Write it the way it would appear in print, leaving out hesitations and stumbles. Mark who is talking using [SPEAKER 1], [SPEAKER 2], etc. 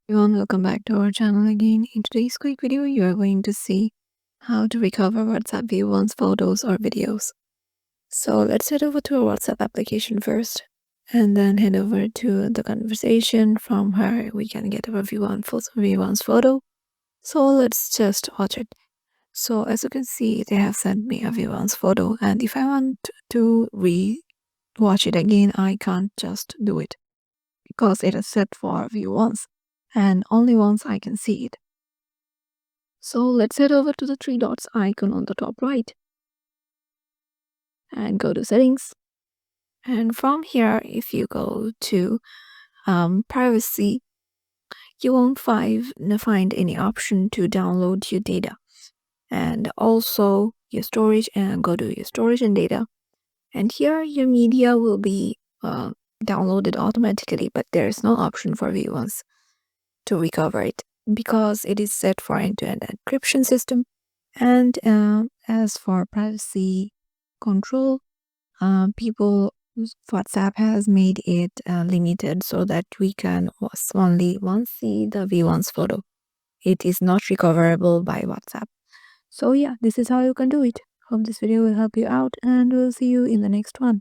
[SPEAKER 1] Everyone, welcome back to our channel again. In today's quick video, you are going to see how to recover WhatsApp V1's photos or videos. So let's head over to our WhatsApp application first and then head over to the conversation. From her, we can get our V1's photo. So let's just watch it. So as you can see, they have sent me a V1's photo, and if I want to re-watch it again, I can't just do it because it is set for V1's and only once I can see it. So let's head over to the three dots icon on the top right and go to settings. And from here, if you go to privacy, you won't find any option to download your data. And also your storage, and go to your storage and data. And here your media will be downloaded automatically, but there is no option for V1's to recover it because it is set for end-to-end encryption system. And as for privacy control, WhatsApp has made it limited so that we can only once see the V1's photo. It is not recoverable by WhatsApp. So yeah, this is how you can do it. Hope this video will help you out, and we'll see you in the next one.